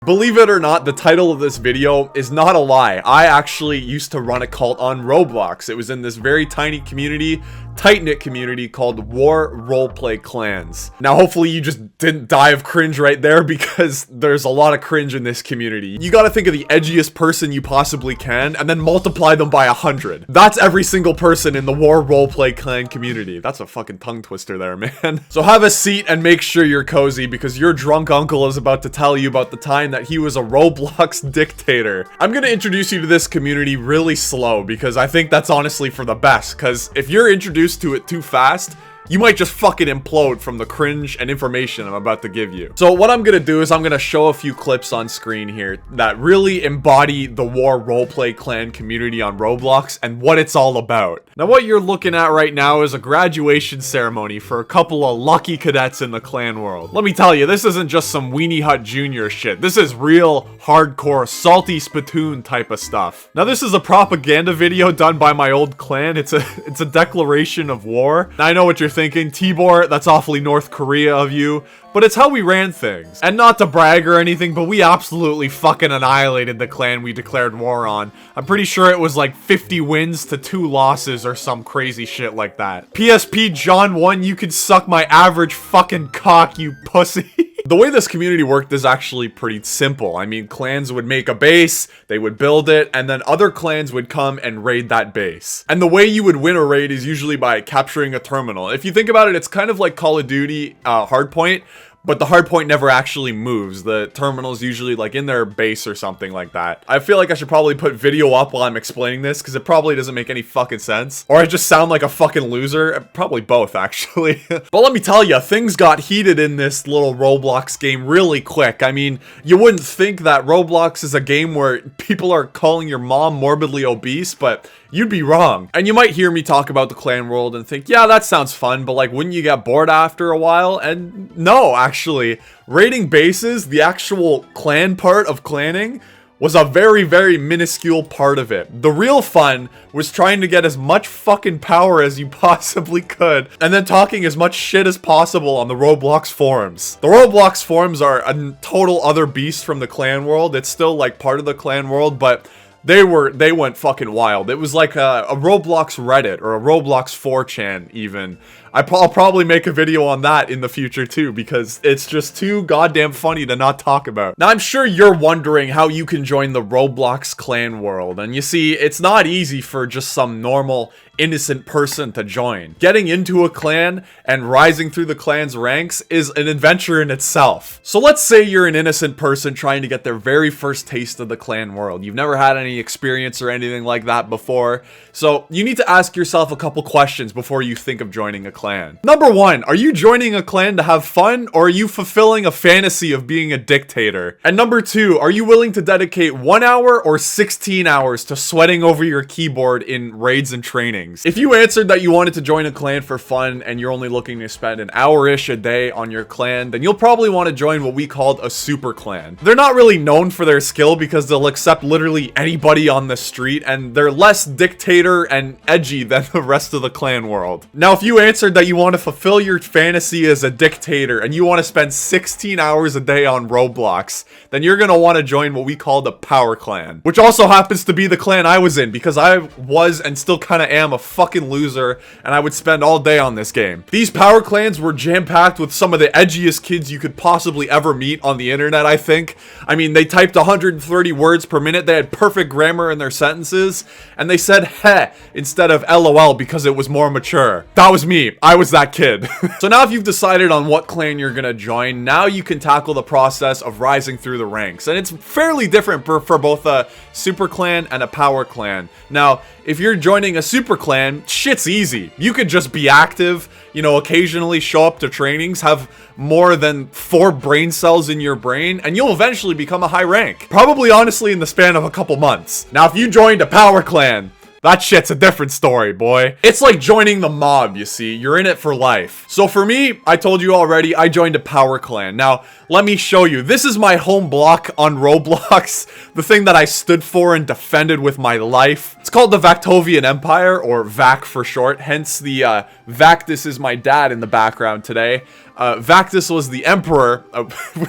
Believe it or not, the title of this video is not a lie. I actually used to run a cult on Roblox. It was in this very tiny community, tight-knit community called War Roleplay Clans. Now, hopefully you just didn't die of cringe right there because there's a lot of cringe in this community. You gotta think of the edgiest person you possibly can and then multiply them by 100. That's every single person in the War Roleplay Clan community. That's a fucking tongue twister there, man. So have a seat and make sure you're cozy because your drunk uncle is about to tell you about the time that he was a Roblox dictator. I'm gonna introduce you to this community really slow because I think that's honestly for the best, because if you're introduced to it too fast, you might just fucking implode from the cringe and information I'm about to give you. So what I'm gonna do is I'm gonna show a few clips on screen here that really embody the War Roleplay Clan community on Roblox and what it's all about. Now what you're looking at right now is a graduation ceremony for a couple of lucky cadets in the clan world. Let me tell you, this isn't just some Weenie Hut Jr. shit. This is real, hardcore, salty spittoon type of stuff. Now this is a propaganda video done by my old clan. It's a declaration of war. Now I know what you're thinking, Tibor, that's awfully North Korea of you, but it's how we ran things. And not to brag or anything, but we absolutely fucking annihilated the clan we declared war on. I'm pretty sure it was like 50 wins to 2 losses or some crazy shit like that. PSP John 1, you could suck my average fucking cock, you pussy. The way this community worked is actually pretty simple. I mean, clans would make a base, they would build it, and then other clans would come and raid that base. And the way you would win a raid is usually by capturing a terminal. If you think about it, it's kind of like Call of Duty Hardpoint, but the hardpoint never actually moves. The terminal's usually like in their base or something like that. I feel like I should probably put video up while I'm explaining this because it probably doesn't make any fucking sense. Or I just sound like a fucking loser. Probably both, actually. But let me tell you, things got heated in this little Roblox game really quick. I mean, you wouldn't think that Roblox is a game where people are calling your mom morbidly obese, but you'd be wrong. And you might hear me talk about the clan world and think, yeah, that sounds fun, but like, wouldn't you get bored after a while? And no, actually, raiding bases, the actual clan part of clanning, was a very, very minuscule part of it. The real fun was trying to get as much fucking power as you possibly could, and then talking as much shit as possible on the Roblox forums. The Roblox forums are a total other beast from the clan world. It's still like part of the clan world, but they went fucking wild. It was like a Roblox Reddit or a Roblox 4chan even. I'll probably make a video on that in the future too because it's just too goddamn funny to not talk about. Now I'm sure you're wondering how you can join the Roblox clan world, and you see, it's not easy for just some normal innocent person to join. Getting into a clan and rising through the clan's ranks is an adventure in itself. So let's say you're an innocent person trying to get their very first taste of the clan world. You've never had any experience or anything like that before, so you need to ask yourself a couple questions before you think of joining a clan. Number 1, are you joining a clan to have fun, or are you fulfilling a fantasy of being a dictator? And number 2, are you willing to dedicate 1 hour or 16 hours to sweating over your keyboard in raids and trainings? If you answered that you wanted to join a clan for fun and you're only looking to spend an hour-ish a day on your clan, then you'll probably want to join what we called a super clan. They're not really known for their skill because they'll accept literally anybody on the street, and they're less dictator and edgy than the rest of the clan world. Now, if you answered that you want to fulfill your fantasy as a dictator and you want to spend 16 hours a day on Roblox, then you're going to want to join what we call the Power Clan, which also happens to be the clan I was in because I was and still kind of am a fucking loser and I would spend all day on this game. These Power Clans were jam-packed with some of the edgiest kids you could possibly ever meet on the internet, I think. I mean, they typed 130 words per minute, they had perfect grammar in their sentences, and they said heh instead of LOL because it was more mature. That was me. I was that kid. So now if you've decided on what clan you're gonna join, now you can tackle the process of rising through the ranks. And it's fairly different for both a super clan and a power clan. Now, if you're joining a super clan, shit's easy. You could just be active, you know, occasionally show up to trainings, have more than 4 brain cells in your brain, and you'll eventually become a high rank. Probably honestly in the span of a couple months. Now, if you joined a power clan, That shit's a different story, boy. It's like joining the mob, you see. You're in it for life. So for me, I told you already, I joined a power clan. Now, let me show you. This is my home block on Roblox. The thing that I stood for and defended with my life. It's called the Vaktovian Empire, or Vak for short. Hence the Vaktus is my dad in the background today. Vaktus was the emperor.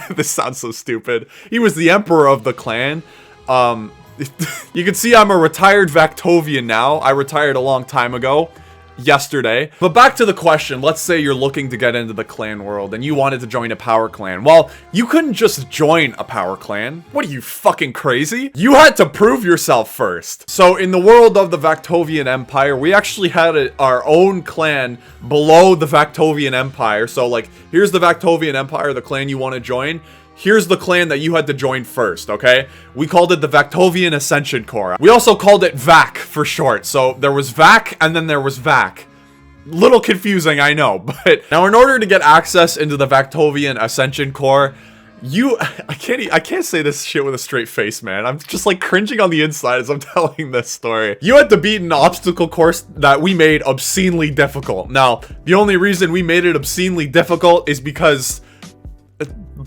This sounds so stupid. He was the emperor of the clan. You can see I'm a retired Vaktovian now. I retired a long time ago. Yesterday. But back to the question, let's say you're looking to get into the clan world and you wanted to join a power clan. Well, you couldn't just join a power clan. What are you, fucking crazy? You had to prove yourself first. So in the world of the Vaktovian Empire, we actually had our own clan below the Vaktovian Empire. So like, here's the Vaktovian Empire, the clan you want to join. Here's the clan that you had to join first, okay? We called it the Vaktovian Ascension Corps. We also called it VAK for short. So there was VAK and then there was VAK. Little confusing, I know. But now in order to get access into the Vaktovian Ascension Corps, I can't say this shit with a straight face, man. I'm just like cringing on the inside as I'm telling this story. You had to beat an obstacle course that we made obscenely difficult. Now, the only reason we made it obscenely difficult is because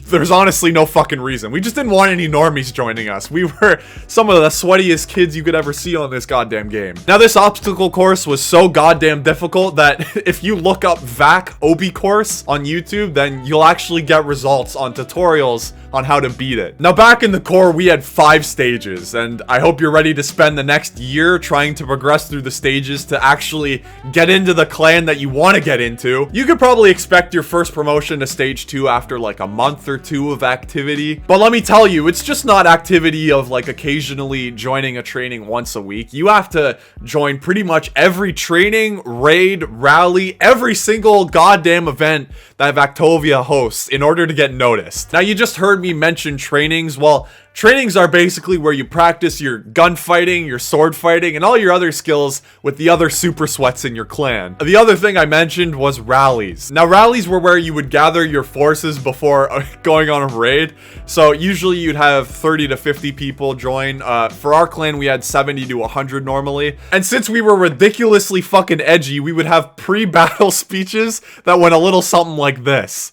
there's honestly no fucking reason. We just didn't want any normies joining us. We were some of the sweatiest kids you could ever see on this goddamn game. Now, this obstacle course was so goddamn difficult that if you look up VAK Obi course on YouTube, then you'll actually get results on tutorials on how to beat it. Now, back in the core, we had 5 stages, and I hope you're ready to spend the next year trying to progress through the stages to actually get into the clan that you want to get into. You could probably expect your first promotion to stage 2 after like a month or 2 of activity. But let me tell you, it's just not activity of like occasionally joining a training once a week. You have to join pretty much every training, raid, rally, every single goddamn event that Vaktovia hosts in order to get noticed. Now, you just heard me mention trainings. Well, trainings are basically where you practice your gunfighting, your sword fighting, and all your other skills with the other super sweats in your clan. The other thing I mentioned was rallies. Now, rallies were where you would gather your forces before going on a raid. So usually you'd have 30 to 50 people join. For our clan, we had 70 to 100 normally. And since we were ridiculously fucking edgy, we would have pre-battle speeches that went a little something like this.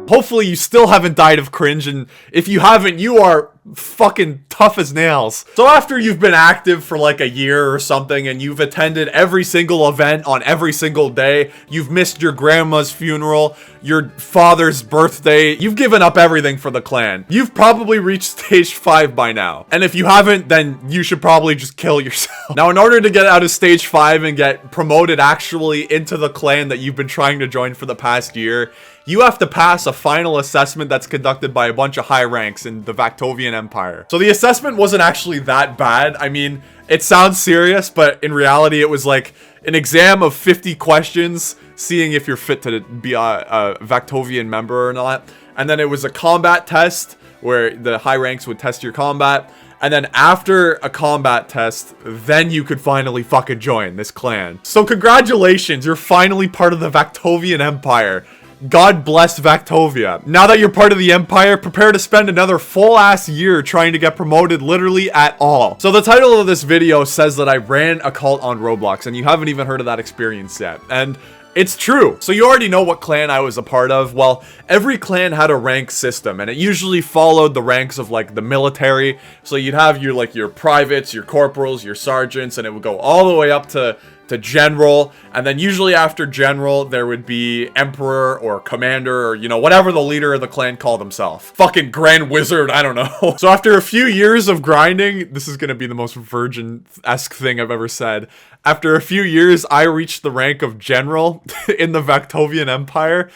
Hopefully you still haven't died of cringe, and if you haven't, you are fucking tough as nails. So after you've been active for like a year or something, and you've attended every single event on every single day, you've missed your grandma's funeral, your father's birthday, you've given up everything for the clan. You've probably reached stage 5 by now. And if you haven't, then you should probably just kill yourself. Now, in order to get out of stage 5 and get promoted actually into the clan that you've been trying to join for the past year, you have to pass a final assessment that's conducted by a bunch of high ranks in the Vaktovian Empire. So the assessment wasn't actually that bad. I mean, it sounds serious, but in reality, it was like an exam of 50 questions, seeing if you're fit to be a Vaktovian member or not. And then it was a combat test where the high ranks would test your combat. And then after a combat test, then you could finally fucking join this clan. So congratulations, you're finally part of the Vaktovian Empire. God bless Vaktovia. Now that you're part of the Empire, prepare to spend another full-ass year trying to get promoted literally at all. So the title of this video says that I ran a cult on Roblox, and you haven't even heard of that experience yet. And it's true. So you already know what clan I was a part of. Well, every clan had a rank system, and it usually followed the ranks of like the military. So you'd have your privates, your corporals, your sergeants, and it would go all the way up to general, and then usually after general there would be emperor or commander, or you know, whatever the leader of the clan called himself. Fucking grand wizard, I don't know. So after a few years of grinding, this is gonna be the most virgin-esque thing I've ever said. After a few years, I reached the rank of general in the Vaktovian Empire.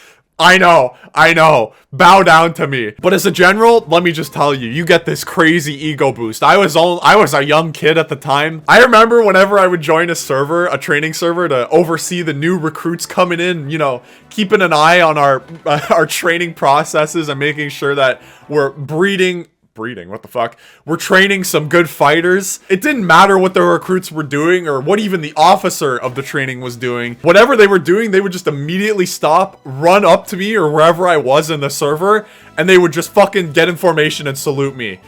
I know, bow down to me. But as a general, let me just tell you, you get this crazy ego boost. I was a young kid at the time. I remember whenever I would join a server, a training server, to oversee the new recruits coming in, you know, keeping an eye on our training processes and making sure that we're breeding breeding, what the fuck, were training some good fighters. It didn't matter what the recruits were doing or what even the officer of the training was doing. Whatever they were doing, they would just immediately stop, run up to me or wherever I was in the server, and they would just fucking get in formation and salute me.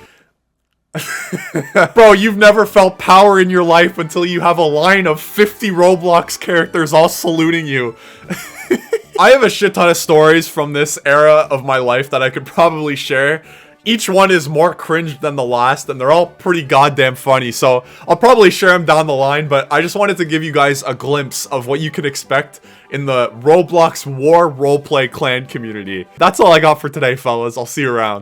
Bro, you've never felt power in your life until you have a line of 50 Roblox characters all saluting you. I have a shit ton of stories from this era of my life that I could probably share. Each one is more cringe than the last, and they're all pretty goddamn funny, so I'll probably share them down the line, but I just wanted to give you guys a glimpse of what you can expect in the Roblox War Roleplay Clan community. That's all I got for today, fellas. I'll see you around.